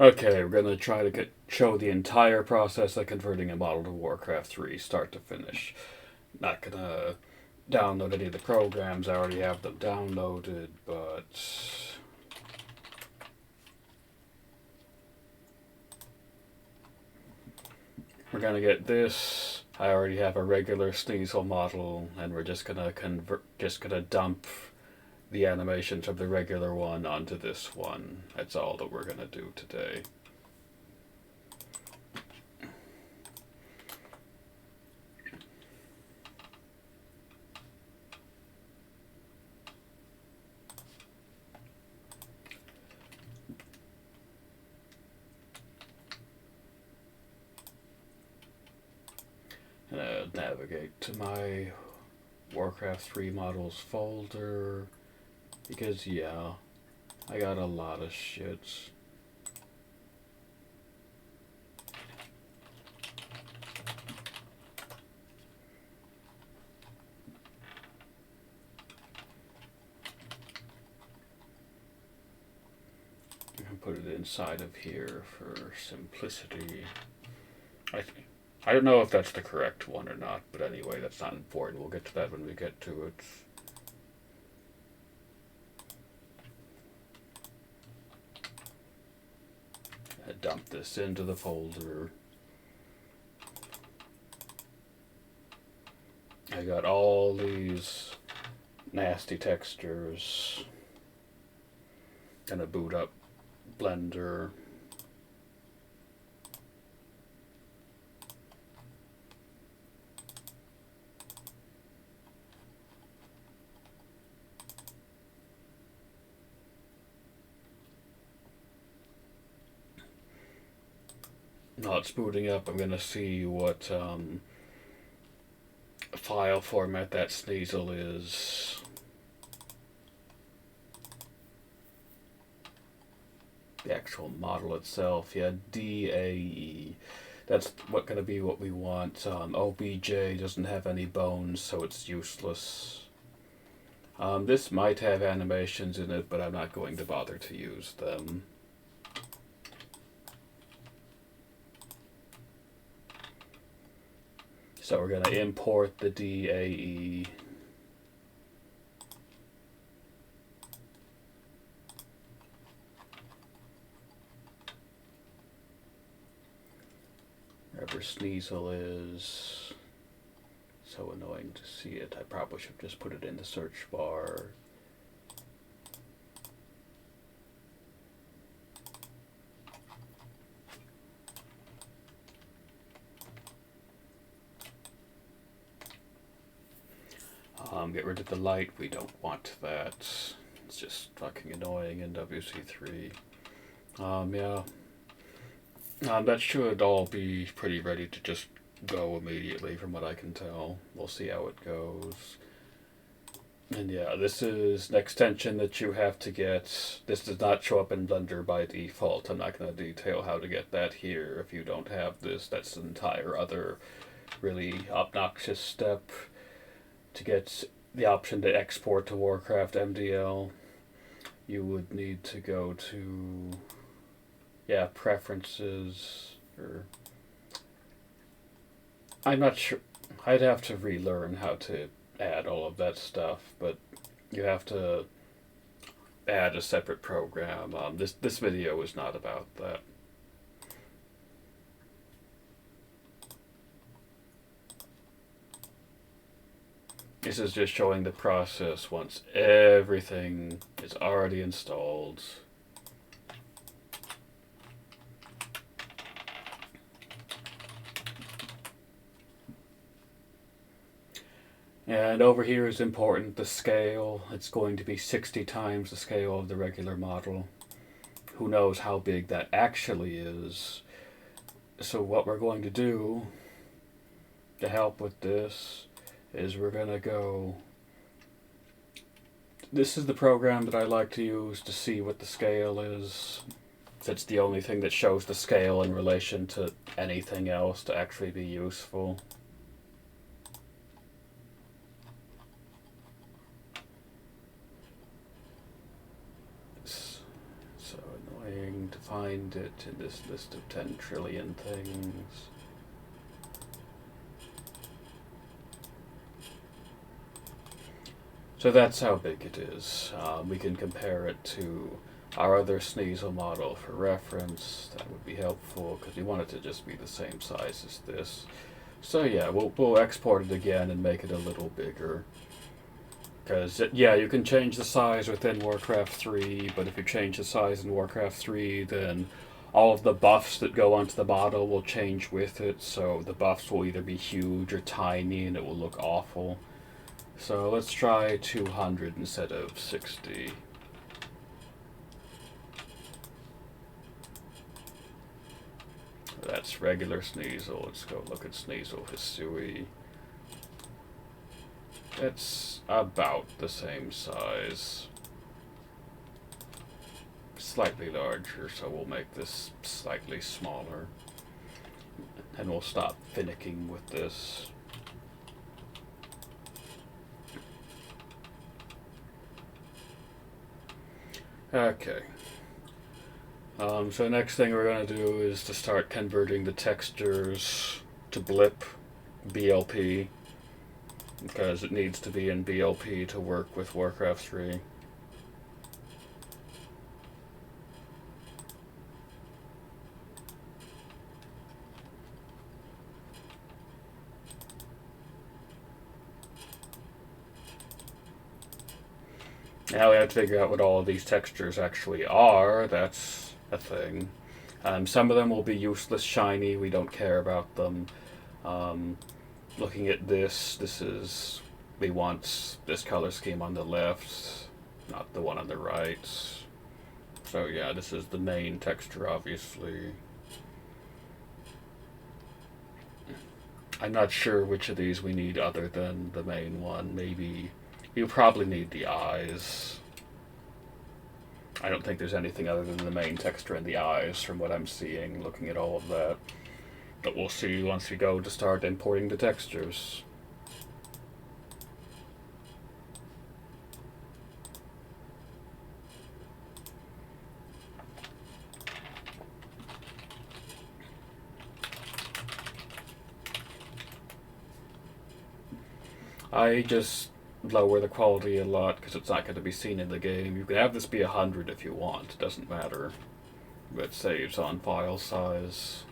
Okay, we're gonna try to show the entire process of converting a model to Warcraft 3, start to finish. Not gonna download any of the programs, I already have them downloaded, but we're gonna get this. I already have a regular Sneasel model, and we're just gonna dump the animations of the regular one onto this one. That's all that we're gonna do today. Navigate to my Warcraft 3 models folder because, yeah, I got a lot of shits. I can put it inside of here for simplicity. I don't know if that's the correct one or not, but anyway, that's not important. We'll get to that when we get to it. I dump this into the folder. I got all these nasty textures. Gonna boot up Blender. While it's booting up, I'm gonna see what file format that Sneasel is. The actual model itself, yeah, DAE. That's gonna be what we want. OBJ doesn't have any bones, so it's useless. This might have animations in it, but I'm not going to bother to use them. So we're going to import the DAE. Wherever Sneasel is. So annoying to see it. I probably should just put it in the search bar. Get rid of the light. We don't want that. It's just fucking annoying in WC3. Yeah. That should all be pretty ready to just go immediately from what I can tell. We'll see how it goes. And yeah, this is an extension that you have to get. This does not show up in Blender by default. I'm not going to detail how to get that here. If you don't have this, that's an entire other really obnoxious step to get the option to export to Warcraft MDL. You would need to go to, yeah, preferences, or I'm not sure. I'd have to relearn how to add all of that stuff, but you have to add a separate program. This video is not about that. This is just showing the process once everything is already installed. And over here is important, the scale. It's going to be 60 times the scale of the regular model. Who knows how big that actually is. So what we're going to do to help with this is we're going to go... This is the program that I like to use to see what the scale is. It's the only thing that shows the scale in relation to anything else to actually be useful. So annoying. to find it in this list of 10 trillion things. So that's how big it is. We can compare it to our other Sneasel model for reference. That would be helpful because we want it to just be the same size as this. So yeah, we'll export it again and make it a little bigger. Because, yeah, you can change the size within Warcraft 3, but if you change the size in Warcraft 3, then all of the buffs that go onto the model will change with it, so the buffs will either be huge or tiny, and it will look awful. So let's try 200 instead of 60. That's regular Sneasel. Let's go look at Sneasel Hisui. It's about the same size. Slightly larger, so we'll make this slightly smaller. And we'll stop finicking with this. Okay. So next thing we're going to do is to start converting the textures to BlpLab. Because it needs to be in BLP to work with Warcraft 3. Now we have to figure out what all of these textures actually are. That's a thing. Some of them will be useless shiny. We don't care about them. Looking at this is, we want this color scheme on the left, not the one on the right. So yeah, this is the main texture, obviously. I'm not sure which of these we need other than the main one. Maybe you probably need the eyes. I don't think there's anything other than the main texture and the eyes from what I'm seeing, looking at all of that. But we'll see once we go to start importing the textures. I just lower the quality a lot because it's not going to be seen in the game. You can have this be 100 if you want, it doesn't matter. But it saves on file size.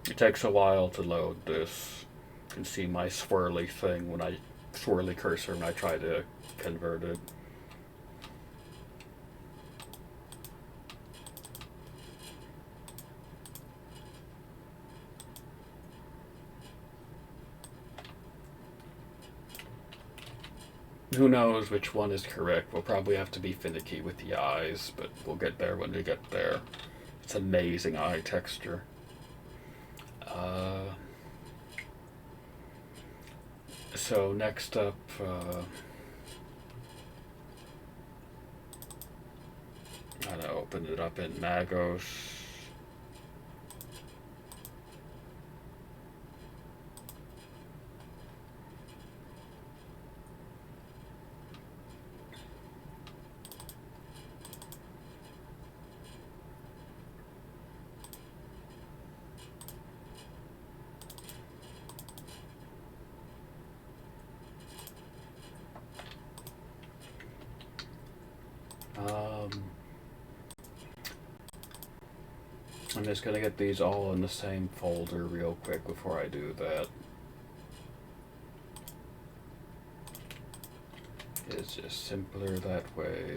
It takes a while to load this. You can see my swirly thing when I swirly cursor when I try to convert it. Who knows which one is correct? We'll probably have to be finicky with the eyes, but we'll get there when we get there. It's amazing eye texture. So next up, I'm gonna open it up in Magos. I'm just gonna get these all in the same folder real quick before I do that. It's just simpler that way.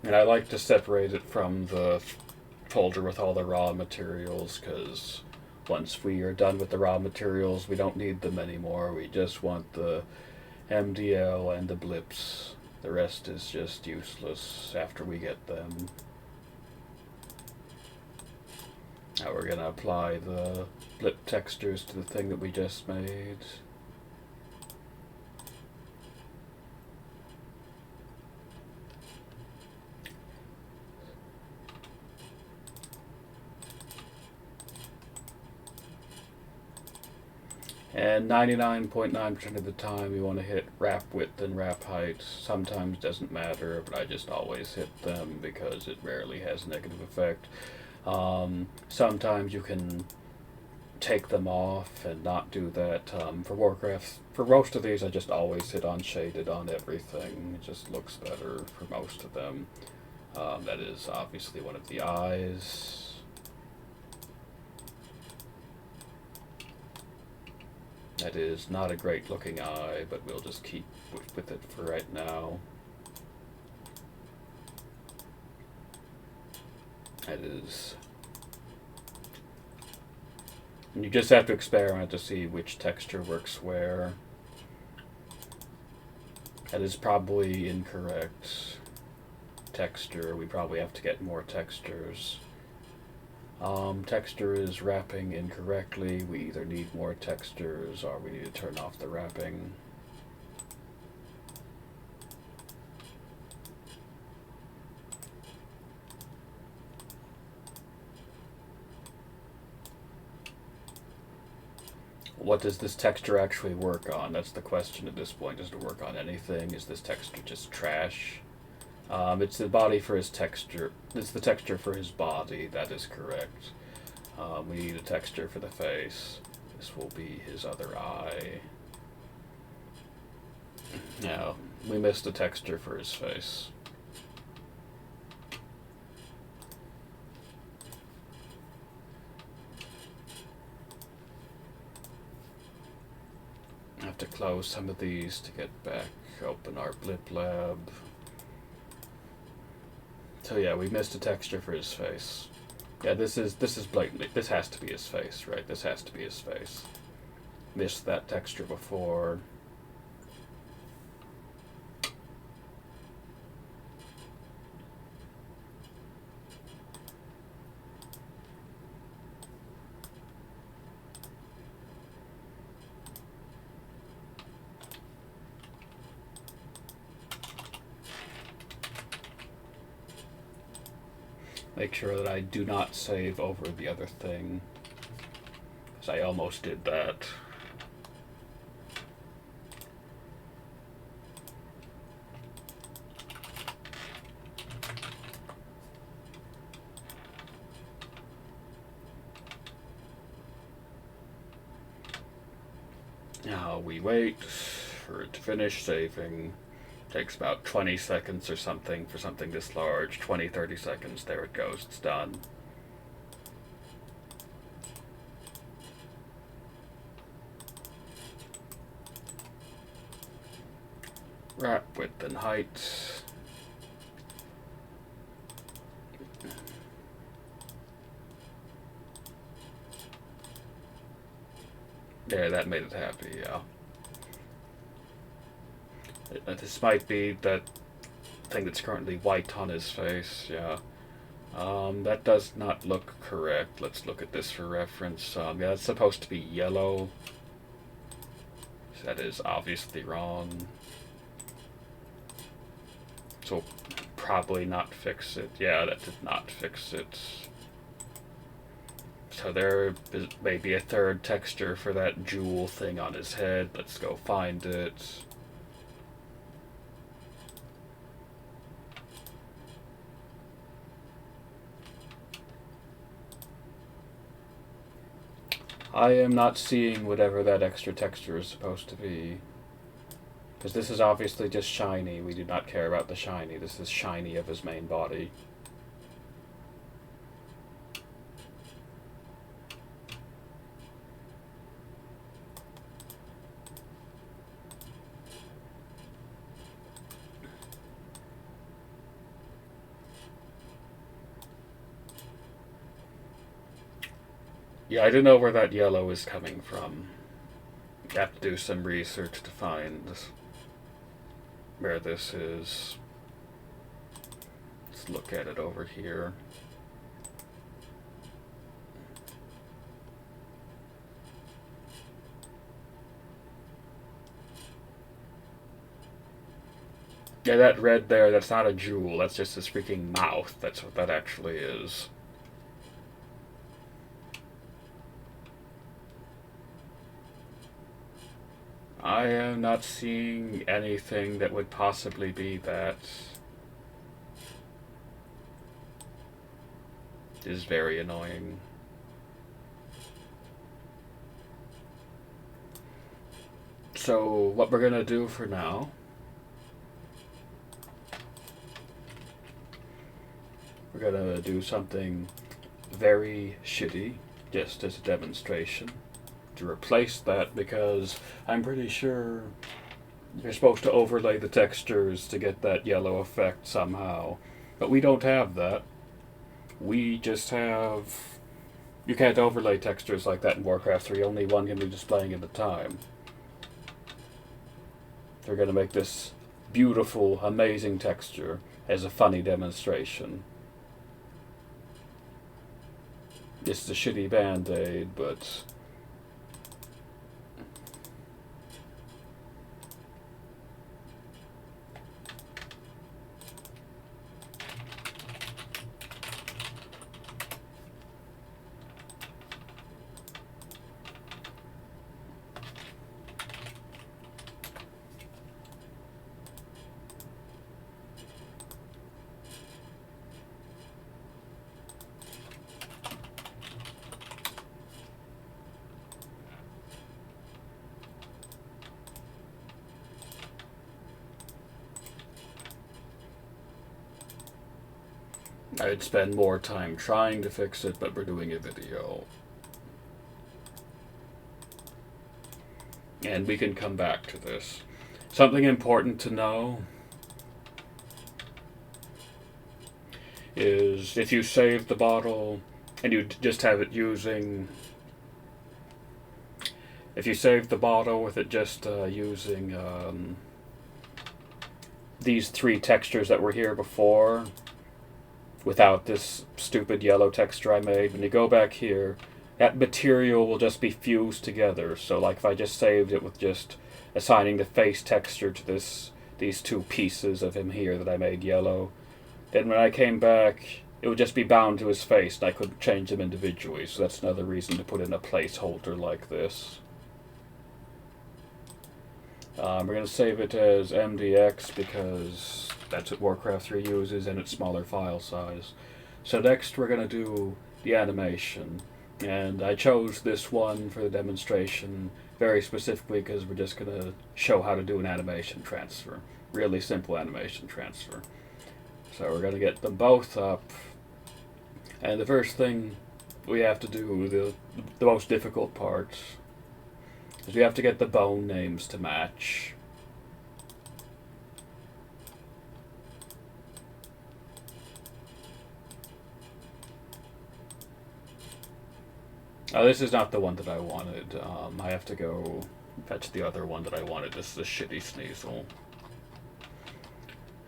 And I like to separate it from the folder with all the raw materials, because once we are done with the raw materials, we don't need them anymore. We just want the MDL and the blips. The rest is just useless after we get them. Now we're going to apply the blip textures to the thing that we just made. And 99.9% of the time you want to hit wrap width and wrap height. Sometimes doesn't matter, but I just always hit them because it rarely has a negative effect. Sometimes you can take them off and not do that. For Warcraft, for most of these I just always hit unshaded on everything. It just looks better for most of them. That is obviously one of the eyes. That is not a great looking eye, but we'll just keep with it for right now. That is... And you just have to experiment to see which texture works where. That is probably incorrect. Texture, we probably have to get more textures. Texture is wrapping incorrectly. We either need more textures or we need to turn off the wrapping. What does this texture actually work on? That's the question at this point. Does it work on anything? Is this texture just trash? It's the body for his texture. It's the texture for his body. That is correct. We need a texture for the face. This will be his other eye. No, we missed a texture for his face. I have to close some of these to get back. Open our BlpLab. So yeah, we missed a texture for his face. Yeah, this is blatantly, this has to be his face, right? This has to be his face. Missed that texture before. Make sure that I do not save over the other thing, because I almost did that. Now we wait for it to finish saving. Takes about 20 seconds or something for something this large. 20, 30 seconds. There it goes. It's done. Wrap width and height. There, that made it happy, yeah. This might be that thing that's currently white on his face, yeah. That does not look correct. Let's look at this for reference. Yeah, it's supposed to be yellow. That is obviously wrong. So probably not fix it. Yeah, that did not fix it. So there is maybe a third texture for that jewel thing on his head. Let's go find it. I am not seeing whatever that extra texture is supposed to be. Because this is obviously just shiny. We do not care about the shiny. This is shiny of his main body. Yeah, I don't know where that yellow is coming from. I have to do some research to find where this is. Let's look at it over here. Yeah, that red there, that's not a jewel. That's just his freaking mouth. That's what that actually is. I am not seeing anything that would possibly be that. It is very annoying. So what we're gonna do for now, we're gonna do something very shitty, just as a demonstration, to replace that, because I'm pretty sure you're supposed to overlay the textures to get that yellow effect somehow. But we don't have that. We just have... You can't overlay textures like that in Warcraft 3, only one can be displaying at a time. They're going to make this beautiful, amazing texture as a funny demonstration. It's a shitty band-aid, but... I'd spend more time trying to fix it, but we're doing a video. And we can come back to this. Something important to know is if you save the bottle and you just have it using... If you save the bottle with it just using these three textures that were here before, without this stupid yellow texture I made, when you go back here, that material will just be fused together. So like if I just saved it with just assigning the face texture to these two pieces of him here that I made yellow, then when I came back, it would just be bound to his face, and I couldn't change them individually. So that's another reason to put in a placeholder like this. We're going to save it as MDX because that's what Warcraft 3 uses, and it's smaller file size. So next we're going to do the animation. And I chose this one for the demonstration very specifically because we're just going to show how to do an animation transfer. Really simple animation transfer. So we're going to get them both up. And the first thing we have to do, the most difficult part, is we have to get the bone names to match. This is not the one that I wanted. I have to go fetch the other one that I wanted. This is a shitty Sneasel.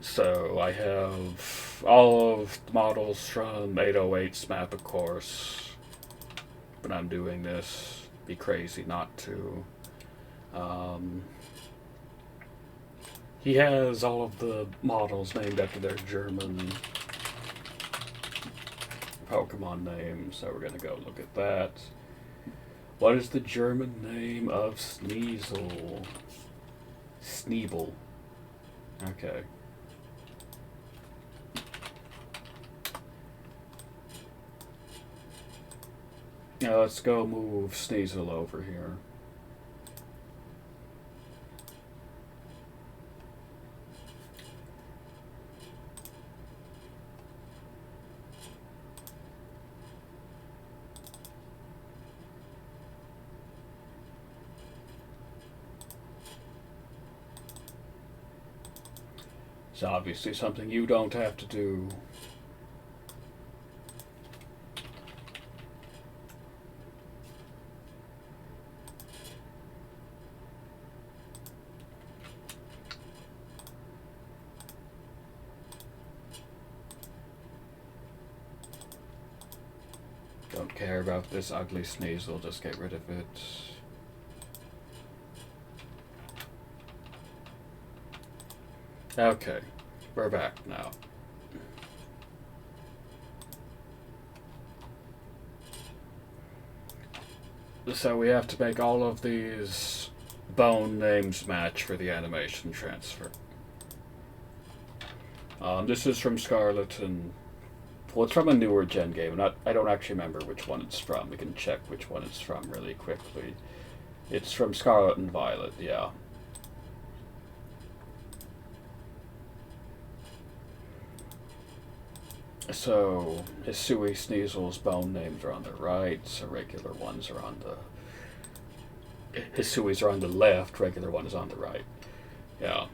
So I have all of the models from 808's map, of course. But I'm doing this. Be crazy not to. He has all of the models named after their German Pokemon names, so we're gonna go look at that. What is the German name of Sneasel? Sneebel. Okay. Now let's go move Sneasel over here. It's obviously something you don't have to do. Don't care about this ugly Sneasel, just get rid of it. Okay, we're back now. So we have to make all of these bone names match for the animation transfer. This is from Scarlet and... Well, it's from a newer gen game. I don't actually remember which one it's from. We can check which one it's from really quickly. It's from Scarlet and Violet, yeah. So, Hisui Sneasel's bone names are on the right, so regular ones are on the... Hisui's are on the left, regular one is on the right. Yeah.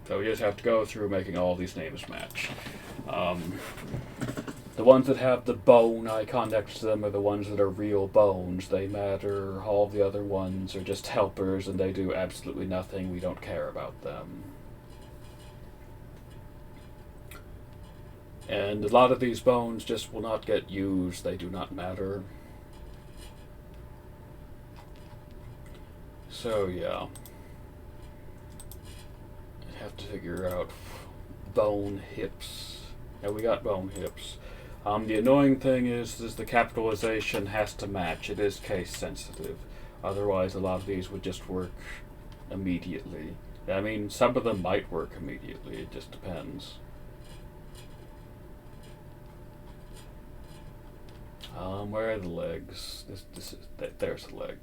So we just have to go through making all these names match. The ones that have the bone icon next to them are the ones that are real bones. They matter. All the other ones are just helpers and they do absolutely nothing. We don't care about them. And a lot of these bones just will not get used. They do not matter. So yeah. I have to figure out bone hips. Yeah, we got bone hips. The annoying thing is the capitalization has to match. It is case sensitive. Otherwise, a lot of these would just work immediately. I mean, some of them might work immediately. It just depends. Where are the legs? There's the leg.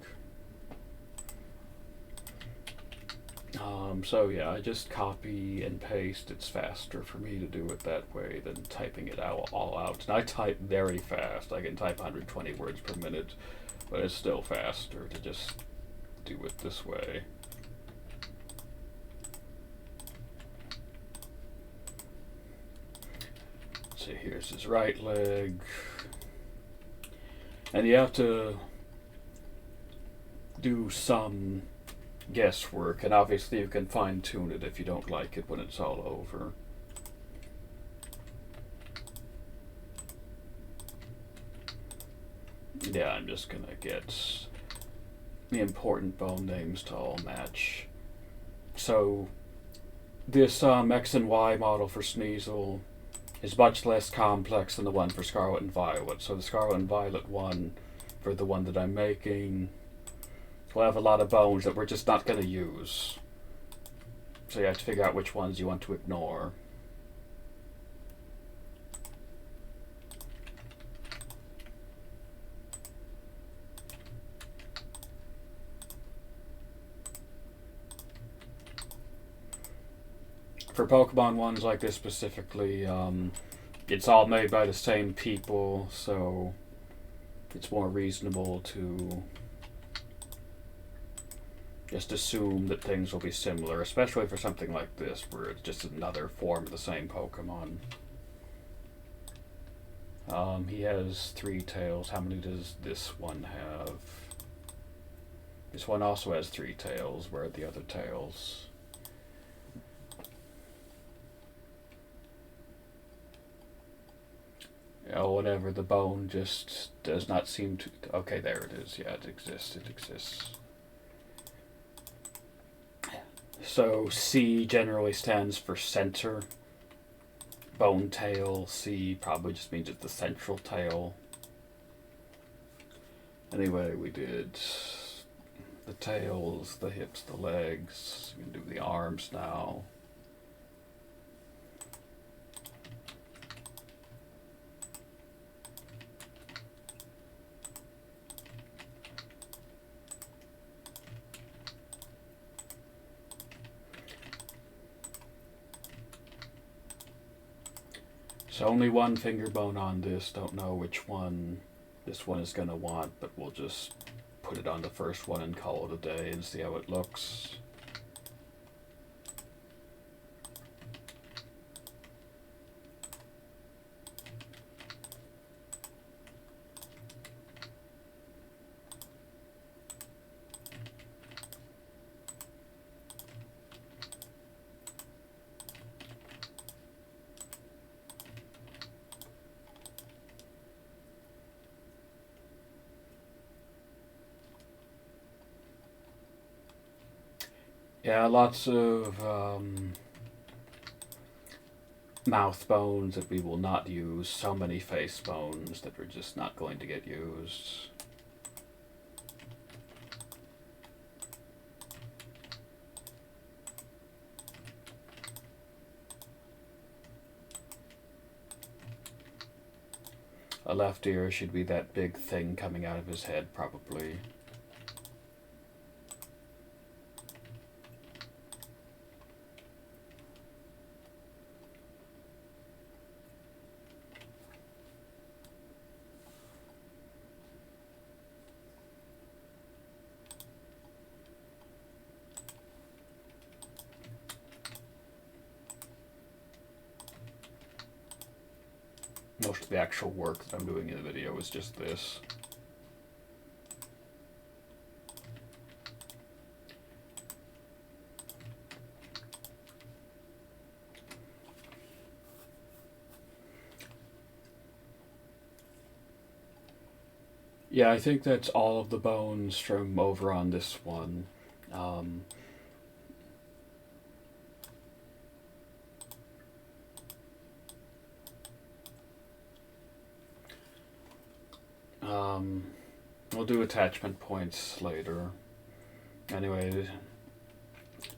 So yeah, I just copy and paste. It's faster for me to do it that way than typing it all out. And I type very fast. I can type 120 words per minute, but it's still faster to just do it this way. So here's his right leg. And you have to do some guesswork, and obviously you can fine-tune it if you don't like it when it's all over. Yeah, I'm just gonna get the important bone names to all match. So this X and Y model for Sneasel is much less complex than the one for Scarlet and Violet. So the Scarlet and Violet one, for the one that I'm making, will have a lot of bones that we're just not going to use. So you have to figure out which ones you want to ignore. For Pokemon ones like this specifically, it's all made by the same people, so it's more reasonable to just assume that things will be similar, especially for something like this, where it's just another form of the same Pokemon. He has 3 tails. How many does this one have? This one also has 3 tails. Where are the other tails? Oh, whatever, the bone just does not seem to... Okay, there it is. Yeah, it exists. It exists. So C generally stands for center. Bone tail. C probably just means it's the central tail. Anyway, we did the tails, the hips, the legs. We can do the arms now. So only one finger bone on this. Don't know which one this one is going to want, but we'll just put it on the first one and call it a day and see how it looks. Yeah, lots of mouth bones that we will not use. So many face bones that we're just not going to get used. a left ear should be that big thing coming out of his head, probably. Most of the actual work that I'm doing in the video is just this. Yeah, I think that's all of the bones from over on this one. We'll do attachment points later. Anyway,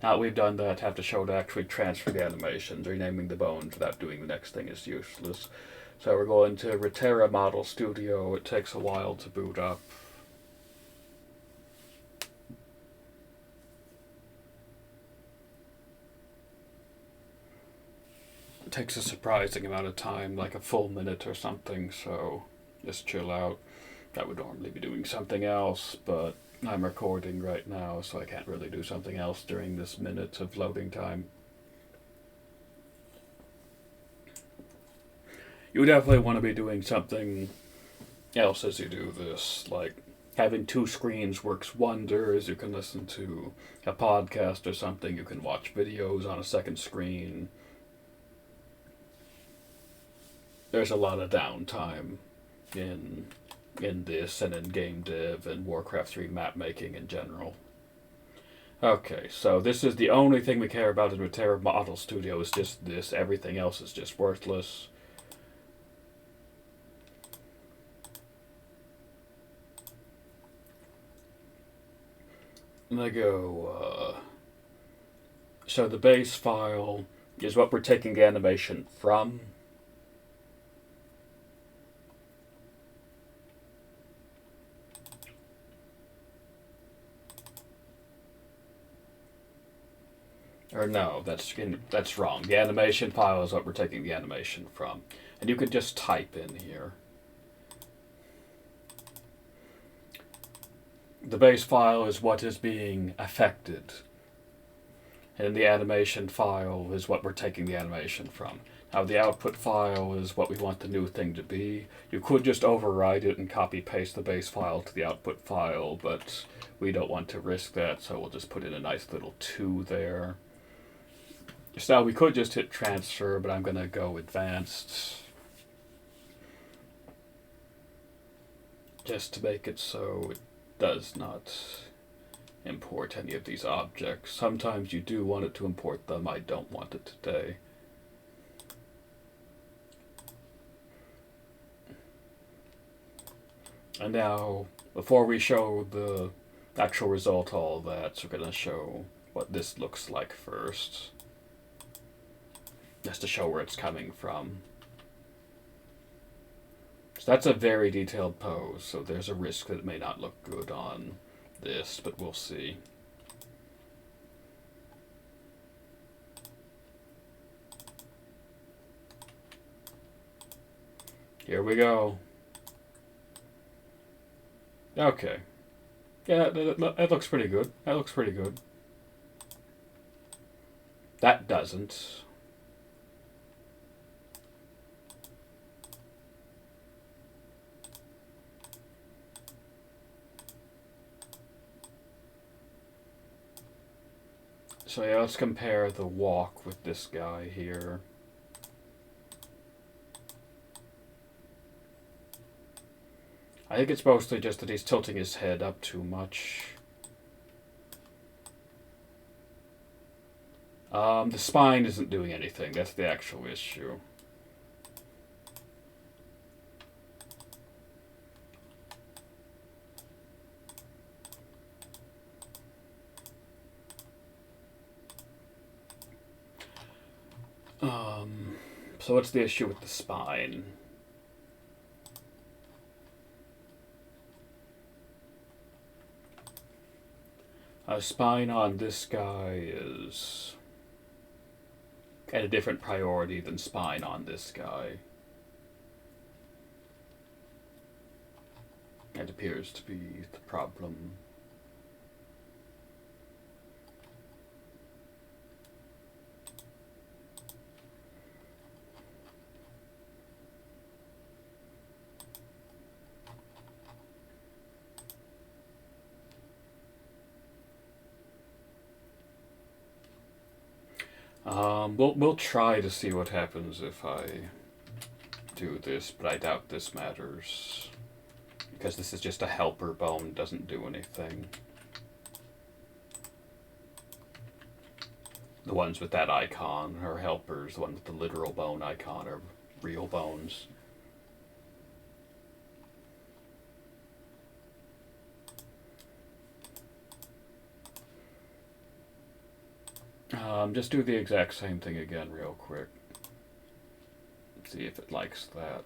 now that we've done that, have to show to actually transfer the animations. Renaming the bones without doing the next thing is useless. So we're going to Retera Model Studio. It takes a while to boot up. It takes a surprising amount of time, like a full minute or something, so just chill out. I would normally be doing something else, but I'm recording right now, so I can't really do something else during this minute of loading time. You definitely want to be doing something else as you do this, like having two screens works wonders. You can listen to a podcast or something, you can watch videos on a second screen. There's a lot of downtime in this and in game dev and Warcraft 3 map making in general. Okay, so this is the only thing we care about in Retera Model Studio is just this. Everything else is just worthless. And I go, so the base file is what we're taking the animation from. Or no, that's wrong. The animation file is what we're taking the animation from. And you could just type in here. The base file is what is being affected. And the animation file is what we're taking the animation from. Now the output file is what we want the new thing to be. You could just override it and copy paste the base file to the output file, but we don't want to risk that, so we'll just put in a nice little 2 there. So we could just hit transfer, but I'm going to go advanced. Just to make it so it does not import any of these objects. Sometimes you do want it to import them. I don't want it today. And now, before we show the actual result, all that, so we're going to show what this looks like first. Just to show where it's coming from. So that's a very detailed pose, so there's a risk that it may not look good on this, but we'll see. Here we go. Okay. Yeah, that looks pretty good. That looks pretty good. That doesn't. So yeah, let's compare the walk with this guy here. I think it's mostly just that he's tilting his head up too much. The spine isn't doing anything. That's the actual issue. So what's the issue with the spine? A spine on this guy is at a different priority than spine on this guy. That appears to be the problem. We'll try to see what happens if I do this, but I doubt this matters. Because this is just a helper bone, doesn't do anything. The ones with that icon are helpers, the ones with the literal bone icon are real bones. Just do the exact same thing again real quick. See if it likes that.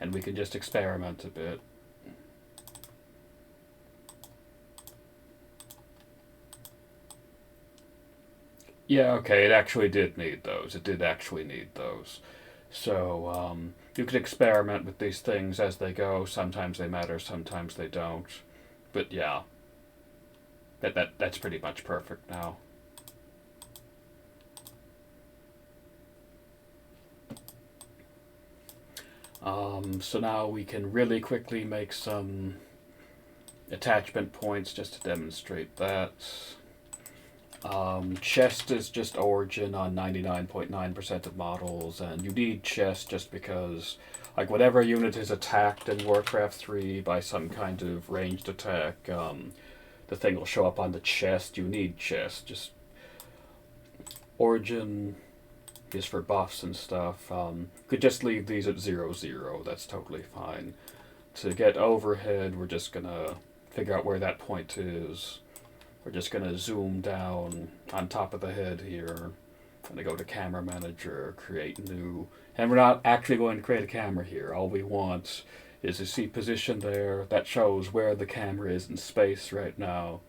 And we can just experiment a bit. Yeah, okay, it actually did need those. It did actually need those. So, you can experiment with these things as they go. Sometimes they matter, sometimes they don't. But yeah. That's pretty much perfect now. So now we can really quickly make some attachment points just to demonstrate that. Chest is just origin on 99.9% of models, and you need chest just because, like, whatever unit is attacked in Warcraft 3 by some kind of ranged attack, the thing will show up on the chest. You need chest. Just origin is for buffs and stuff. Could just leave these at 0, that's totally fine. To get overhead, we're just gonna figure out where that point is. We're just gonna zoom down on top of the head here. Gonna go to camera manager, create new, and we're not actually going to create a camera here. All we want is to see position there. That shows where the camera is in space right now.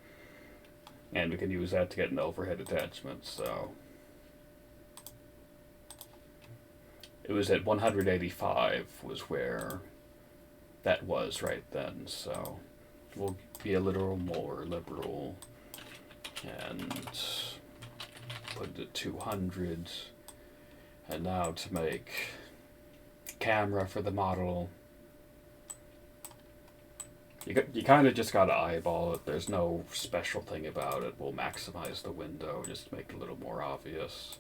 And we can use that to get an overhead attachment, so. It was at 185 was where that was right then, so we'll be a little more liberal and put it at 200. And now to make camera for the model, you kind of just gotta eyeball it. There's no special thing about it. We'll maximize the window just to make it a little more obvious.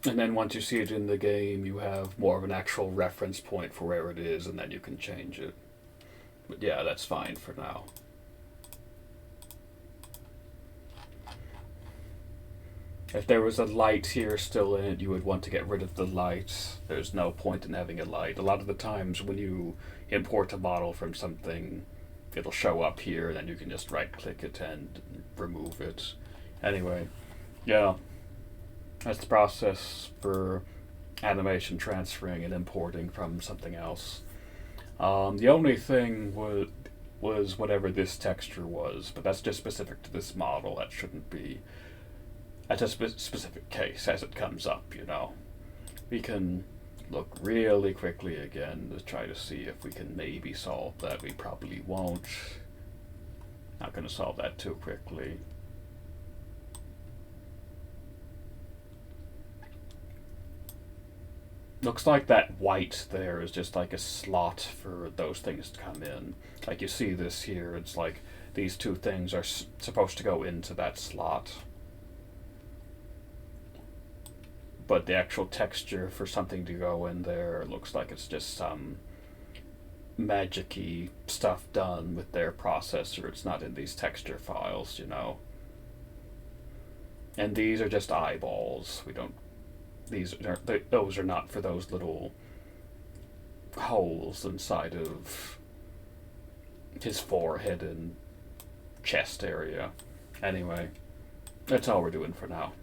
And then once you see it in the game, you have more of an actual reference point for where it is, and then you can change it. But yeah, that's fine for now. If there was a light here still in it, you would want to get rid of the light. There's no point in having a light. A lot of the times when you import a model from something, it'll show up here, and then you can just right-click it and remove it. Anyway, yeah. That's the process for animation transferring and importing from something else. The only thing was whatever this texture was, but that's just specific to this model. That shouldn't be. That's a specific case as it comes up, you know. We can look really quickly again to try to see if we can maybe solve that. We probably won't. Not going to solve that too quickly. Looks like that white there is just like a slot for those things to come in. Like you see this here, it's like these two things are supposed to go into that slot. But the actual texture for something to go in there looks like it's just some magic-y stuff done with their processor. It's not in these texture files, you know. And these are just eyeballs. We don't. Those are not for those little holes inside of his forehead and chest area. Anyway, that's all we're doing for now.